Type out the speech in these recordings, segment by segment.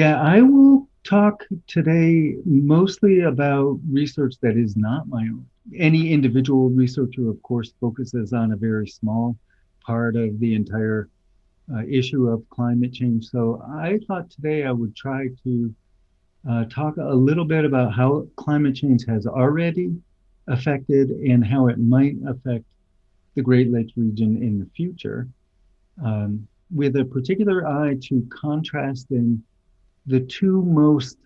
Yeah, I will talk today mostly about research that is not my own. Any individual researcher, of course, focuses on a very small part of the entire issue of climate change. So I thought today I would try to talk a little bit about how climate change has already affected and how it might affect the Great Lakes region in the future, with a particular eye to contrasting the two most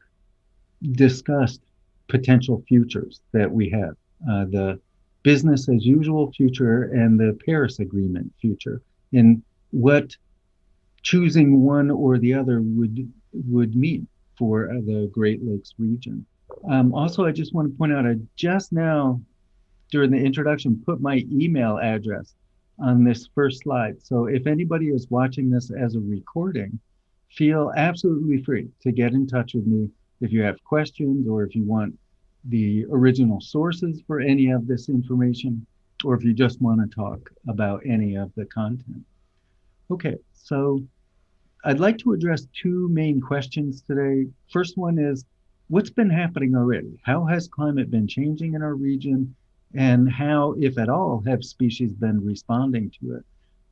discussed potential futures that we have, the business as usual future and the Paris Agreement future, and what choosing one or the other would mean for the Great Lakes region. Also, I just want to point out, I just now during the introduction put my email address on this first slide. So if anybody is watching this as a recording, feel absolutely free to get in touch with me if you have questions or if you want the original sources for any of this information, or if you just want to talk about any of the content. Okay, so I'd like to address two main questions today. First one is, what's been happening already? How has climate been changing in our region? And how, if at all, have species been responding to it?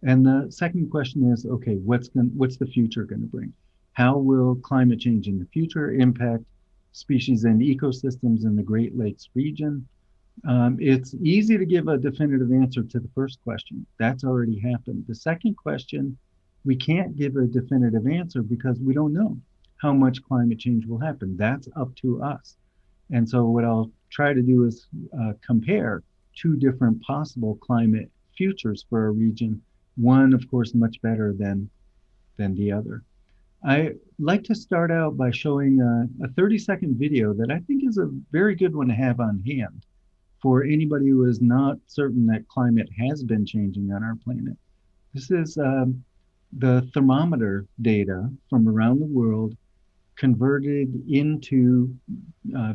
And the second question is, okay, what's the future going to bring? How will climate change in the future impact species and ecosystems in the Great Lakes region? It's easy to give a definitive answer to the first question. That's already happened. The second question, we can't give a definitive answer because we don't know how much climate change will happen. That's up to us. And so, what I'll try to do is compare two different possible climate futures for a region. One, of course, much better than the other. I like to start out by showing a 30-second video that I think is a very good one to have on hand for anybody who is not certain that climate has been changing on our planet. This is the thermometer data from around the world converted into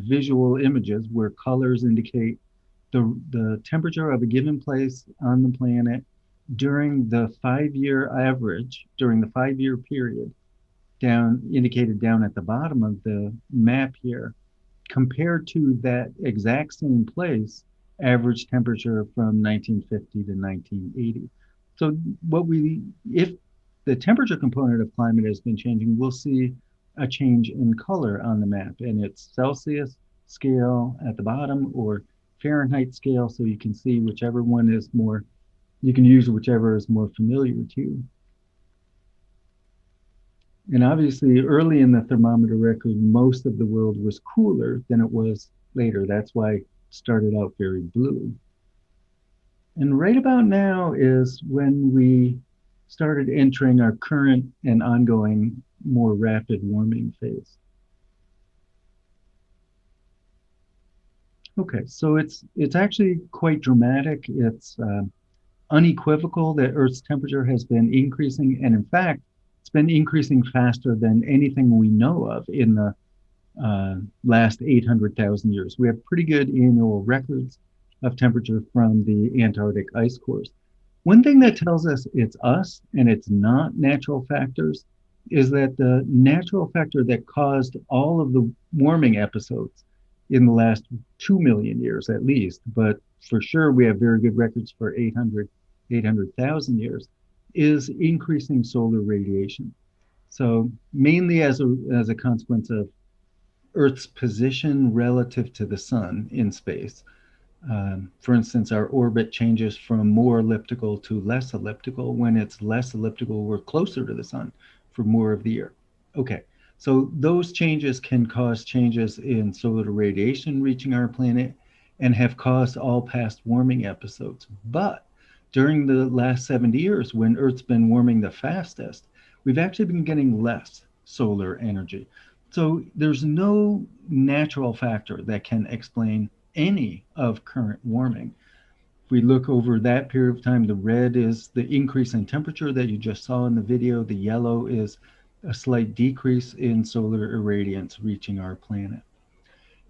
visual images where colors indicate the temperature of a given place on the planet during the 5 year average, during the 5 year period, down indicated down at the bottom of the map here, compared to that exact same place average temperature from 1950 to 1980. So if the temperature component of climate has been changing, we'll see a change in color on the map, and it's Celsius scale at the bottom or Fahrenheit scale, so you can see whichever one is more, you can use whichever is more familiar to you. And obviously, early in the thermometer record, most of the world was cooler than it was later. That's why it started out very blue. And right about now is when we started entering our current and ongoing more rapid warming phase. Okay, so it's actually quite dramatic. It's unequivocal that Earth's temperature has been increasing, and in fact, it's been increasing faster than anything we know of in the last 800,000 years. We have pretty good annual records of temperature from the Antarctic ice cores. One thing that tells us it's us and it's not natural factors is that the natural factor that caused all of the warming episodes in the last 2 million years at least, but for sure we have very good records for 800,000 years, is increasing solar radiation. So mainly as a consequence of Earth's position relative to the sun in space. For instance, our orbit changes from more elliptical to less elliptical. When it's less elliptical, we're closer to the sun for more of the year. Okay, so those changes can cause changes in solar radiation reaching our planet and have caused all past warming episodes. But during the last 70 years, when Earth's been warming the fastest, we've actually been getting less solar energy. So there's no natural factor that can explain any of current warming. If we look over that period of time, the red is the increase in temperature that you just saw in the video. The yellow is a slight decrease in solar irradiance reaching our planet.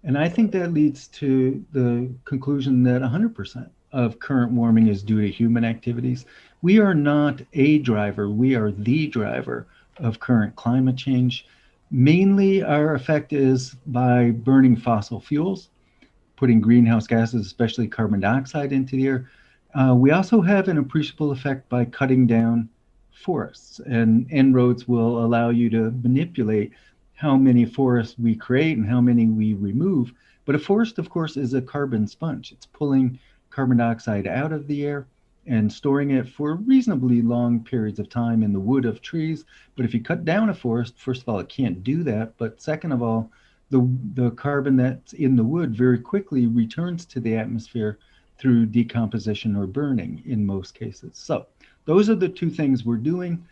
And I think that leads to the conclusion that 100% of current warming is due to human activities. We are not a driver, we are the driver of current climate change. Mainly, our effect is by burning fossil fuels, putting greenhouse gases, especially carbon dioxide, into the air. We also have an appreciable effect by cutting down forests, and En-ROADS will allow you to manipulate how many forests we create and how many we remove. But a forest, of course, is a carbon sponge. It's pulling carbon dioxide out of the air and storing it for reasonably long periods of time in the wood of trees. But if you cut down a forest, first of all, it can't do that. But second of all, the carbon that's in the wood very quickly returns to the atmosphere through decomposition or burning in most cases. So those are the two things we're doing,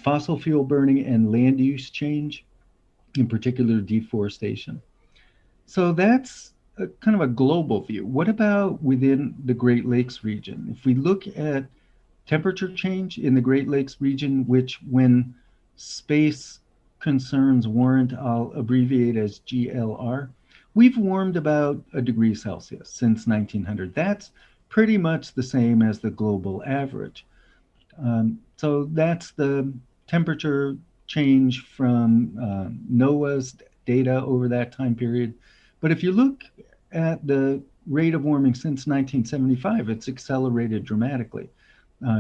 fossil fuel burning and land use change, in particular deforestation. So that's a kind of a global view. What about within the Great Lakes region? If we look at temperature change in the Great Lakes region, which when space concerns warrant, I'll abbreviate as GLR. We've warmed about a degree Celsius since 1900. That's pretty much the same as the global average. So that's the temperature change from NOAA's data over that time period. But if you look at the rate of warming since 1975, it's accelerated dramatically,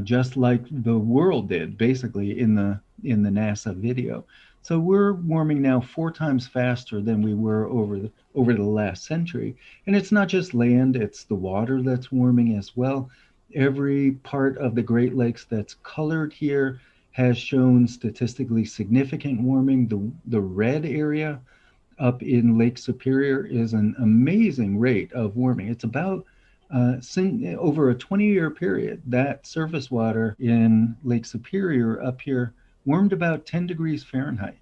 just like the world did, basically in the NASA video. So we're warming now 4 times faster than we were over the last century, and it's not just land; it's the water that's warming as well. Every part of the Great Lakes that's colored here has shown statistically significant warming. The red area up in Lake Superior is an amazing rate of warming. It's about over a 20-year period, that surface water in Lake Superior up here warmed about 10 degrees Fahrenheit.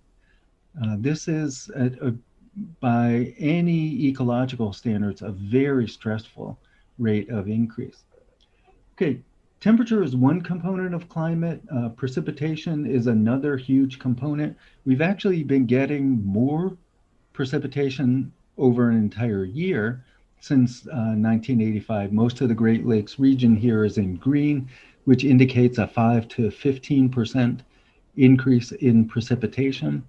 This is, by any ecological standards, a very stressful rate of increase. Okay, temperature is one component of climate. Precipitation is another huge component. We've actually been getting more precipitation over an entire year since 1985. Most of the Great Lakes region here is in green, which indicates a 5 to 15% increase in precipitation.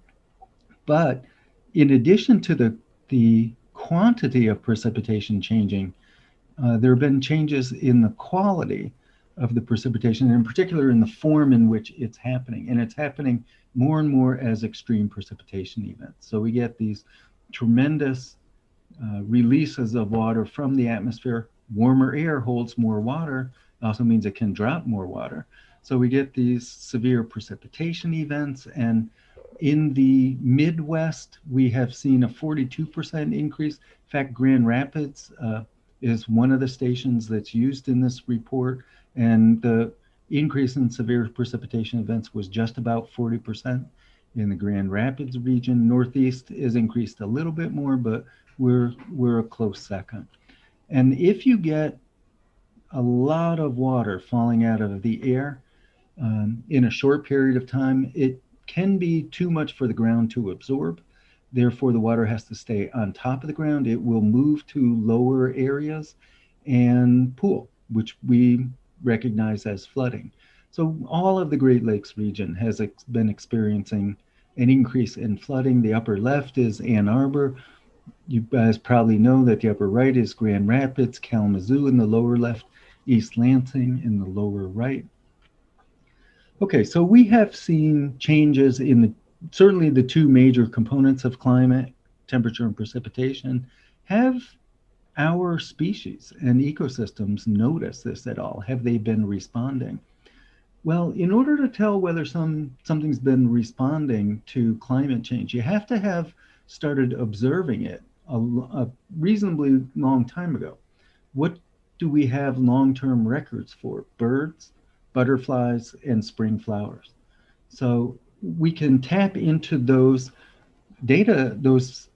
But in addition to the quantity of precipitation changing, there have been changes in the quality of the precipitation, and in particular in the form in which it's happening. And it's happening more and more as extreme precipitation events. So we get these tremendous releases of water from the atmosphere. Warmer air holds more water, also means it can drop more water. So we get these severe precipitation events. And in the Midwest, we have seen a 42% increase. In fact, Grand Rapids is one of the stations that's used in this report, and the increase in severe precipitation events was just about 40% in the Grand Rapids region. Northeast is increased a little bit more, but we're a close second. And if you get a lot of water falling out of the air in a short period of time, it can be too much for the ground to absorb. Therefore, the water has to stay on top of the ground. It will move to lower areas and pool, which we recognize as flooding. So all of the Great Lakes region has been experiencing an increase in flooding. The upper left is Ann Arbor. You guys probably know that the upper right is Grand Rapids, Kalamazoo in the lower left, East Lansing in the lower right. Okay, so we have seen changes in certainly the two major components of climate, temperature and precipitation. Have our species and ecosystems noticed this at all? Have they been responding? Well, in order to tell whether something's been responding to climate change, you have to have started observing it a reasonably long time ago. What do we have long-term records for? Birds, butterflies, and spring flowers. So we can tap into those data, those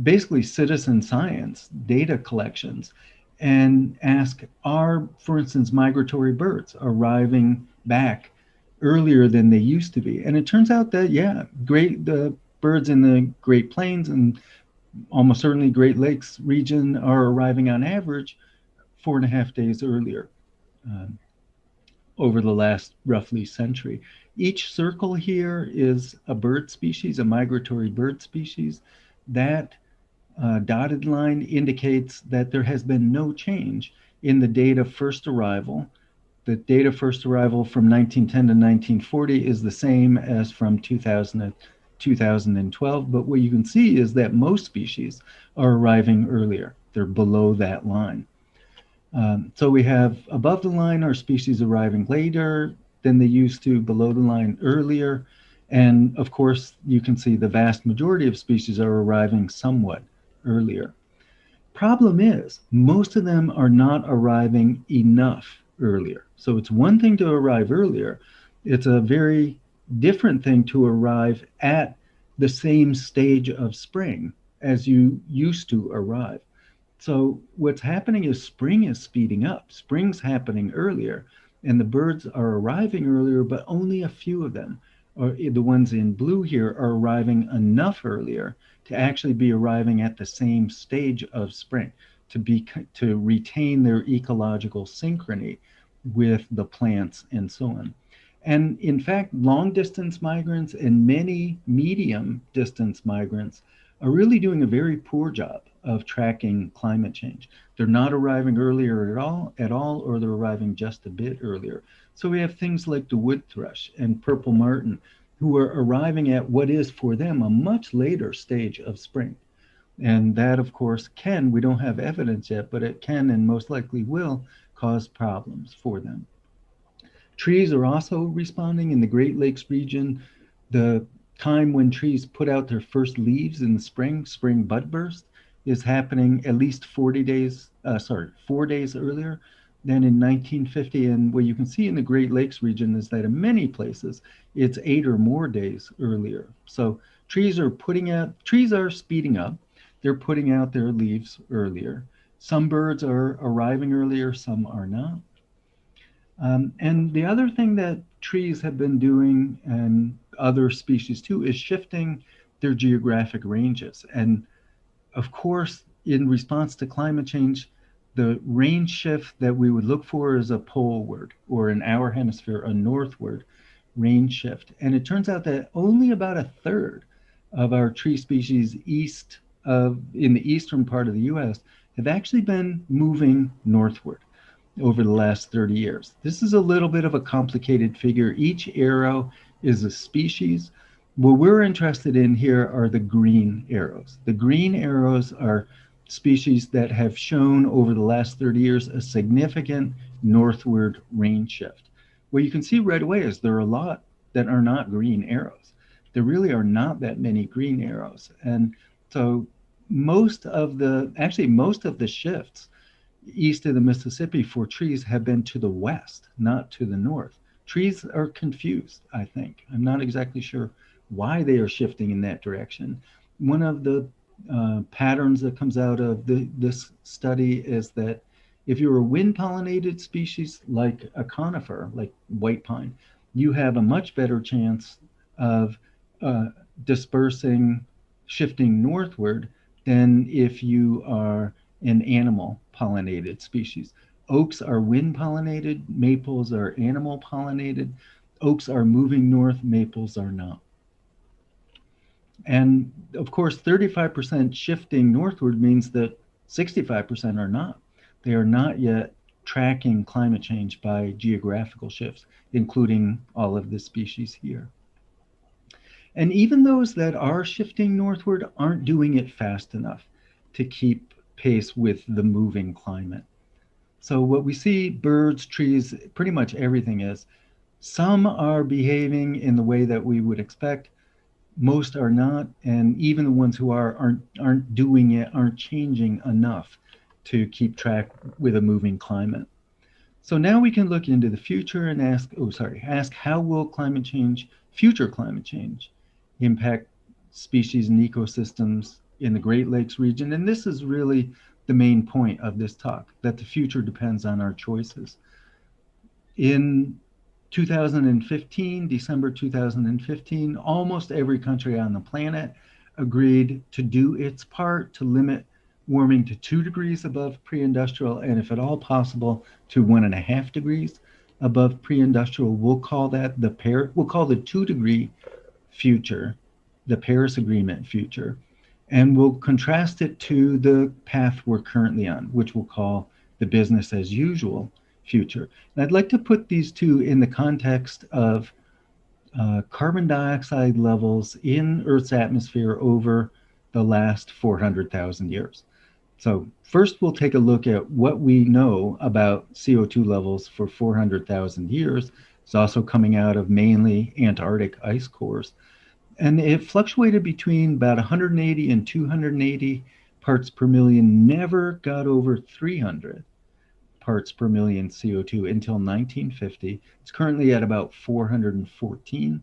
basically citizen science data collections, and ask, are, for instance, migratory birds arriving back earlier than they used to be? And it turns out that, yeah, the birds in the Great Plains and almost certainly Great Lakes region are arriving on average 4.5 days earlier. Um, over the last roughly century. Each circle here is a bird species, a migratory bird species. That dotted line indicates that there has been no change in the date of first arrival. The date of first arrival from 1910 to 1940 is the same as from 2000 to 2012, but what you can see is that most species are arriving earlier. They're below that line. So we have above the line are species arriving later than they used to, below the line earlier. And of course, you can see the vast majority of species are arriving somewhat earlier. Problem is, most of them are not arriving enough earlier. So it's one thing to arrive earlier, it's a very different thing to arrive at the same stage of spring as you used to arrive. So what's happening is spring is speeding up. Spring's happening earlier, and the birds are arriving earlier, but only a few of them, or the ones in blue here, are arriving enough earlier to actually be arriving at the same stage of spring, to retain their ecological synchrony with the plants and so on. And in fact, long distance migrants and many medium distance migrants are really doing a very poor job of tracking climate change. They're not arriving earlier at all, or they're arriving just a bit earlier. So we have things like the wood thrush and purple martin who are arriving at what is for them a much later stage of spring. And that, of course, we don't have evidence yet, but it can and most likely will cause problems for them. Trees are also responding in the Great Lakes region. The time when trees put out their first leaves in the spring bud burst, is happening at least 4 days earlier than in 1950. And what you can see in the Great Lakes region is that in many places, it's 8 or more days earlier. So trees are speeding up. They're putting out their leaves earlier. Some birds are arriving earlier, some are not. And the other thing that trees have been doing, and other species too, is shifting their geographic ranges. And of course, in response to climate change, the range shift that we would look for is a poleward, or in our hemisphere, a northward range shift. And it turns out that only about a third of our tree species in the eastern part of the US have actually been moving northward over the last 30 years. This is a little bit of a complicated figure. Each arrow is a species. What we're interested in here are the green arrows. The green arrows are species that have shown over the last 30 years a significant northward range shift. What you can see right away is there are a lot that are not green arrows. There really are not that many green arrows. And so most of the shifts east of the Mississippi for trees have been to the west, not to the north. Trees are confused, I think. I'm not exactly sure why they are shifting in that direction. One of the patterns that comes out of this study is that if you're a wind pollinated species like a conifer, like white pine, you have a much better chance of uh, dispersing, shifting northward than if you are an animal pollinated species. Oaks are wind pollinated, maples are animal pollinated. Oaks are moving north, maples are not. And of course, 35% shifting northward means that 65% are not. They are not yet tracking climate change by geographical shifts, including all of the species here. And even those that are shifting northward aren't doing it fast enough to keep pace with the moving climate. So what we see, birds, trees, pretty much everything is, some are behaving in the way that we would expect, most are not, and even the ones who aren't doing it, aren't changing enough to keep track with a moving climate. So now we can look into the future and ask how will future climate change, impact species and ecosystems in the Great Lakes region? And this is really the main point of this talk, that the future depends on our choices. In 2015, December 2015, almost every country on the planet agreed to do its part to limit warming to 2 degrees above pre-industrial, and if at all possible, to 1.5 degrees above pre-industrial, we'll call that we'll call the 2-degree future, the Paris Agreement future, and we'll contrast it to the path we're currently on, which we'll call the business as usual future. And I'd like to put these two in the context of carbon dioxide levels in Earth's atmosphere over the last 400,000 years. So first we'll take a look at what we know about CO2 levels for 400,000 years. It's also coming out of mainly Antarctic ice cores. And it fluctuated between about 180 and 280 parts per million, never got over 300 parts per million CO2 until 1950. It's currently at about 414.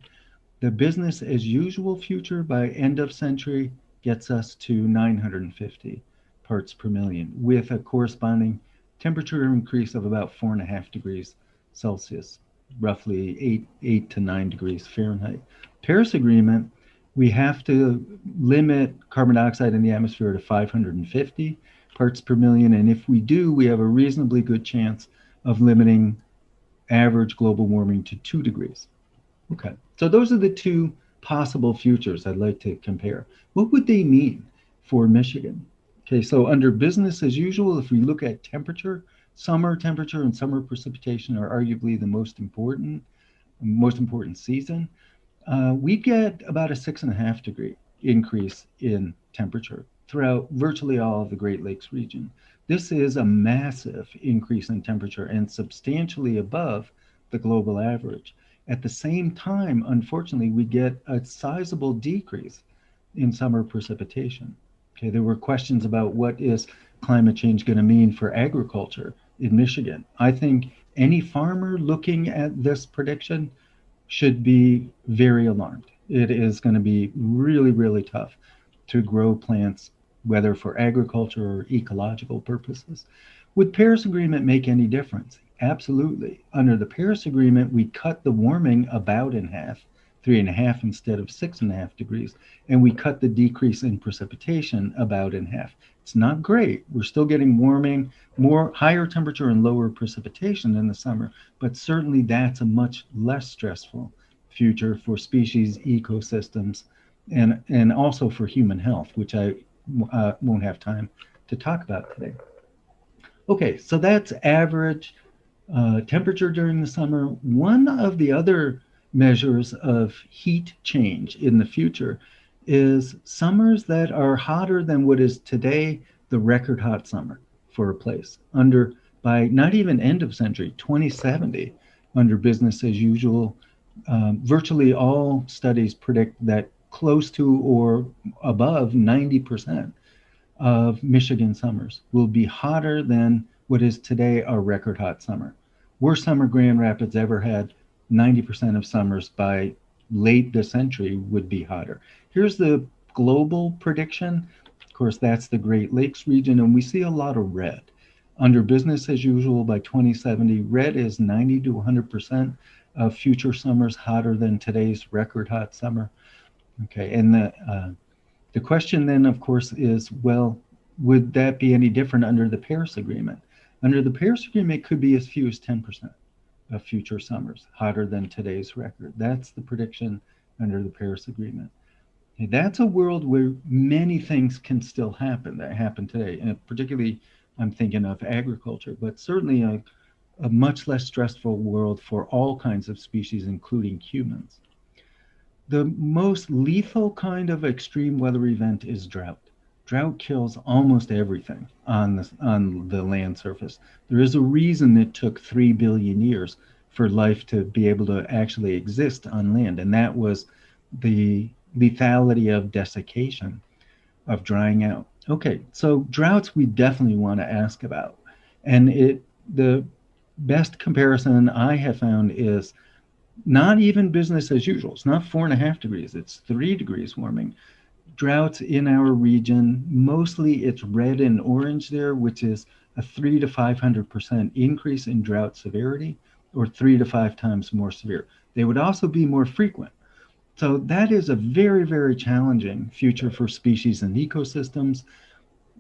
The business as usual future by end of century gets us to 950 parts per million with a corresponding temperature increase of about 4.5 degrees Celsius, roughly 8 to 9 degrees Fahrenheit. Paris Agreement, we have to limit carbon dioxide in the atmosphere to 550 parts per million. And if we do, we have a reasonably good chance of limiting average global warming to 2 degrees. Okay, so those are the two possible futures I'd like to compare. What would they mean for Michigan? Okay, so under business as usual, if we look at temperature and summer precipitation are arguably the most important season. We get about a 6.5 degree increase in temperature throughout virtually all of the Great Lakes region. This is a massive increase in temperature and substantially above the global average. At the same time, unfortunately, we get a sizable decrease in summer precipitation. Okay, there were questions about what is climate change going to mean for agriculture in Michigan. I think any farmer looking at this prediction should be very alarmed. It is going to be really, really tough to grow plants, whether for agriculture or ecological purposes. Would Paris Agreement make any difference? Absolutely. Under the Paris Agreement, we cut the warming about in half, 3.5 instead of 6.5 degrees, and we cut the decrease in precipitation about in half. It's not great. We're still getting warming, more higher temperature and lower precipitation in the summer, but certainly that's a much less stressful future for species, ecosystems, and also for human health, which I won't have time to talk about today. Okay, so that's average temperature during the summer. One of the other measures of heat change in the future is summers that are hotter than what is today the record hot summer for a place. By not even end of century, 2070, under business as usual, virtually all studies predict that close to or above 90% of Michigan summers will be hotter than what is today a record hot summer. Worst summer Grand Rapids ever had, 90% of summers by late this century would be hotter. Here's the global prediction. Of course, that's the Great Lakes region, and we see a lot of red. Under business as usual by 2070, red is 90 to 100% of future summers hotter than today's record hot summer. Okay, and the question then, of course, is, well, would that be any different under the Paris Agreement? Under the Paris Agreement, it could be as few as 10% of future summers hotter than today's record. That's the prediction under the Paris Agreement. Okay, that's a world where many things can still happen that happen today, and particularly I'm thinking of agriculture, but certainly a much less stressful world for all kinds of species, including humans. The most lethal kind of extreme weather event is drought. Drought kills almost everything on the land surface. There is a reason it took 3 billion years for life to be able to actually exist on land, and that was the lethality of desiccation, of drying out. Okay, so droughts we definitely want to ask about. And the best comparison I have found is not even business as usual. It's not 4.5 degrees, it's 3 degrees warming. Droughts in our region, mostly it's red and orange there, which is a 300 to 500% increase in drought severity, or 3 to 5 times more severe. They would also be more frequent. So that is a very, very challenging future for species and ecosystems.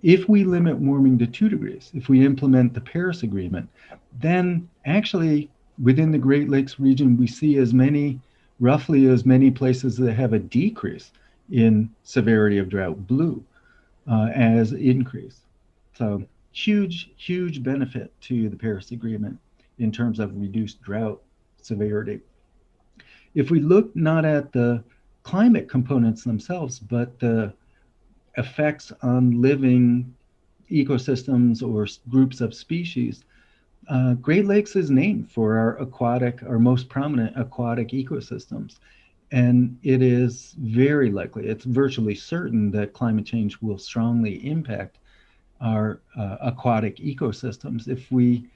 If we limit warming to 2 degrees, if we implement the Paris Agreement, then actually Within the Great Lakes region, we see roughly as many places that have a decrease in severity of drought, blue, as increase. So huge benefit to the Paris Agreement in terms of reduced drought severity. If we look not at the climate components themselves, but the effects on living ecosystems or groups of species, Great Lakes is named for our most prominent aquatic ecosystems. And it is very likely, it's virtually certain that climate change will strongly impact our aquatic ecosystems. If we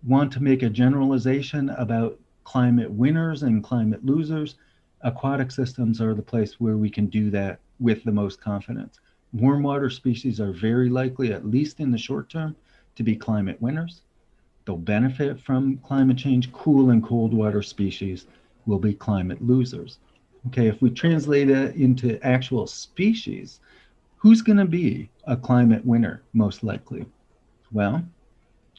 want to make a generalization about climate winners and climate losers, aquatic systems are the place where we can do that with the most confidence. Warm water species are very likely, at least in the short term, to be climate winners. They'll benefit from climate change. Cool and cold water species will be climate losers. Okay, if we translate it into actual species, who's going to be a climate winner most likely? Well,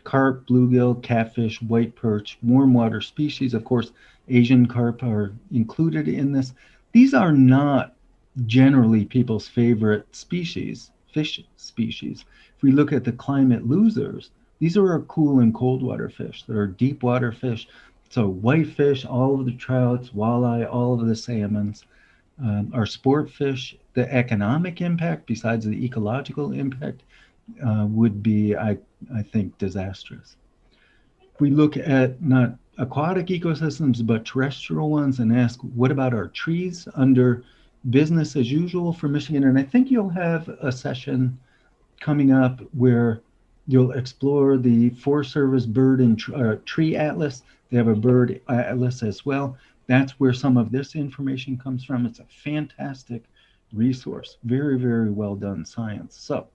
carp, bluegill, catfish, white perch, warm water species. Of course, Asian carp are included in this. These are not generally people's favorite species, fish species. If we look at the climate losers, these are our cool and cold water fish. They're deep water fish. So whitefish, all of the trouts, walleye, all of the salmons. Our sport fish, the economic impact, besides the ecological impact, would be, I think, disastrous. If we look at not aquatic ecosystems, but terrestrial ones and ask, what about our trees under business as usual for Michigan? And I think you'll have a session coming up where you'll explore the Forest Service bird and tree atlas. They have a bird atlas as well. That's where some of this information comes from. It's a fantastic resource. Very well done science. So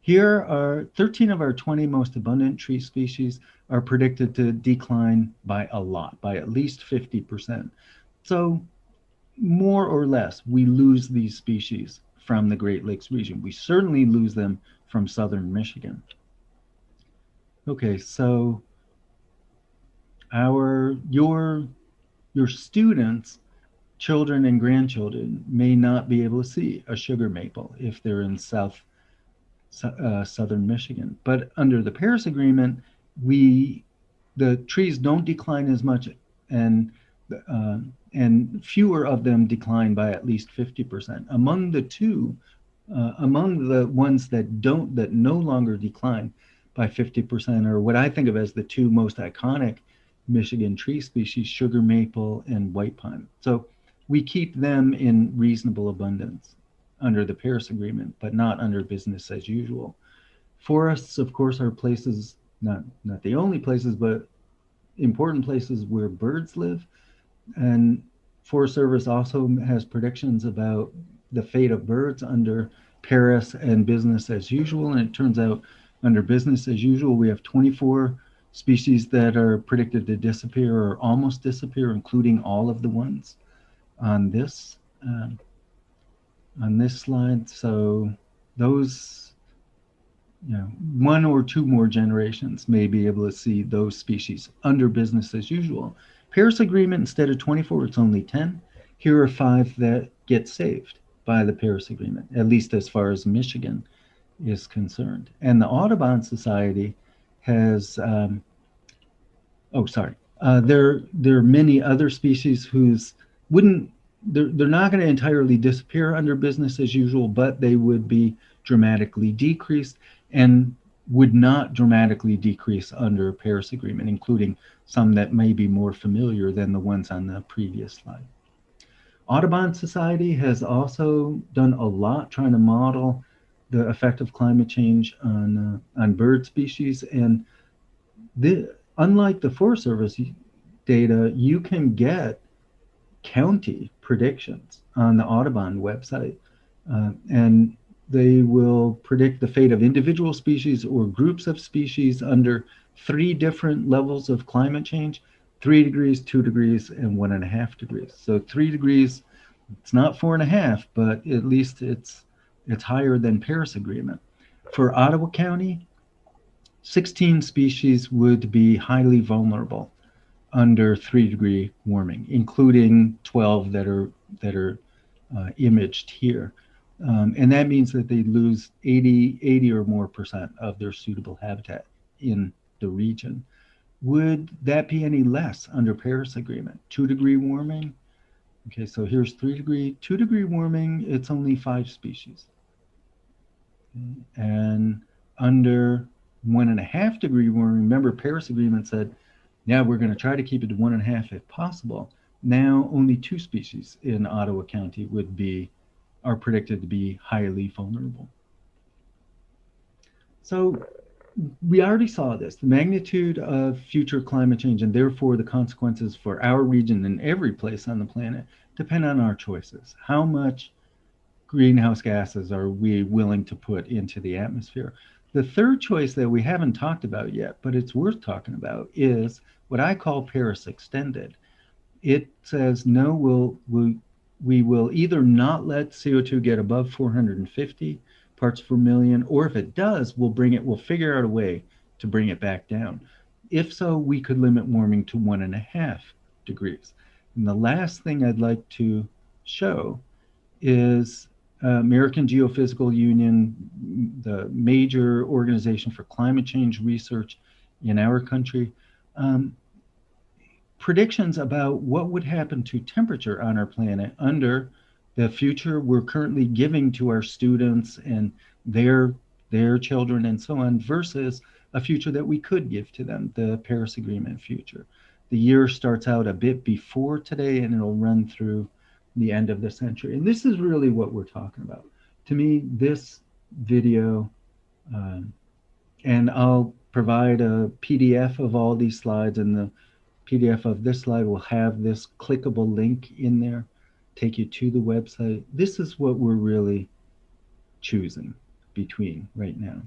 here are 13 of our 20 most abundant tree species are predicted to decline by a lot, by at least 50%. So more or less, we lose these species from the Great Lakes region. We certainly lose them from southern Michigan. Okay, so your students, children and grandchildren may not be able to see a sugar maple if they're in southern Michigan. But under the Paris Agreement, the trees don't decline as much, and fewer of them decline by at least 50%. Among the ones that no longer decline by 50% are what I think of as the two most iconic Michigan tree species, sugar maple and white pine. So we keep them in reasonable abundance under the Paris Agreement, but not under business as usual. Forests, of course, are places, not the only places, but important places where birds live. And Forest Service also has predictions about the fate of birds under Paris and business as usual. And it turns out under business as usual, we have 24 species that are predicted to disappear or almost disappear, including all of the ones on this slide. So those, one or two more generations may be able to see those species under business as usual. Paris Agreement, instead of 24, it's only 10. Here are 5 that get saved by the Paris Agreement, at least as far as Michigan is concerned. And the Audubon Society has, there are many other species whose they're not going to entirely disappear under business as usual, but they would be dramatically decreased and would not dramatically decrease under Paris Agreement, including some that may be more familiar than the ones on the previous slide. Audubon Society has also done a lot trying to model the effect of climate change on bird species. And unlike the Forest Service data, you can get county predictions on the Audubon website. And they will predict the fate of individual species or groups of species under 3 different levels of climate change: 3 degrees, 2 degrees, and 1.5 degrees. So 3 degrees, it's not 4.5, but at least it's higher than Paris Agreement. For Ottawa County, 16 species would be highly vulnerable under 3-degree warming, including 12 that are imaged here. And that means that they lose 80 or more percent of their suitable habitat in the region. Would that be any less under Paris Agreement? 2-degree warming? Okay, so here's 3-degree. 2-degree warming, it's only 5 species. And under 1.5-degree warming, remember Paris Agreement said, yeah, we're going to try to keep it to 1.5 if possible. Now only 2 species in Ottawa County are predicted to be highly vulnerable. So we already saw this. The magnitude of future climate change and therefore the consequences for our region and every place on the planet depend on our choices. How much greenhouse gases are we willing to put into the atmosphere? The third choice that we haven't talked about yet, but it's worth talking about, is what I call Paris Extended. It says, no, we will either not let CO2 get above 450 parts per million, or if it does, we'll figure out a way to bring it back down. If so, we could limit warming to 1.5 degrees. And the last thing I'd like to show is American Geophysical Union, the major organization for climate change research in our country, predictions about what would happen to temperature on our planet under the future we're currently giving to our students and their children and so on, versus a future that we could give to them, the Paris Agreement future. The year starts out a bit before today and it'll run through the end of the century. And this is really what we're talking about. To me, this video, and I'll provide a PDF of all these slides, and the PDF of this slide will have this clickable link in there, take you to the website. This is what we're really choosing between right now.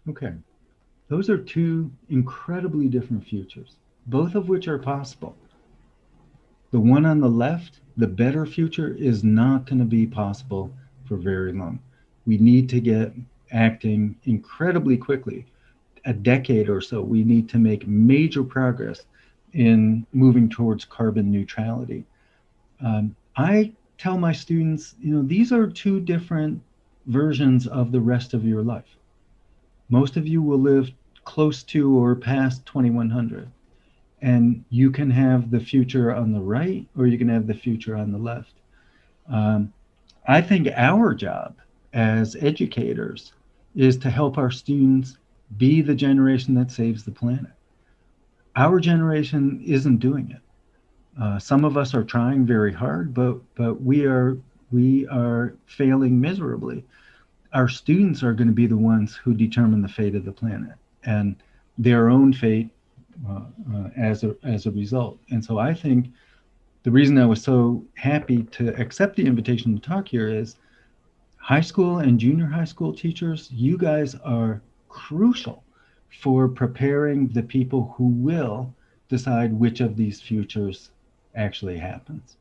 Okay, those are two incredibly different futures, both of which are possible. The one on the left, the better future, is not going to be possible for very long. We need to get acting incredibly quickly. A decade or so, we need to make major progress in moving towards carbon neutrality. I tell my students, these are two different versions of the rest of your life. Most of you will live close to or past 2100. And you can have the future on the right, or you can have the future on the left. I think our job as educators is to help our students be the generation that saves the planet. Our generation isn't doing it. Some of us are trying very hard, but we are failing miserably. Our students are going to be the ones who determine the fate of the planet and their own fate as a result. And so I think the reason I was so happy to accept the invitation to talk here is high school and junior high school teachers, you guys are crucial for preparing the people who will decide which of these futures actually happens.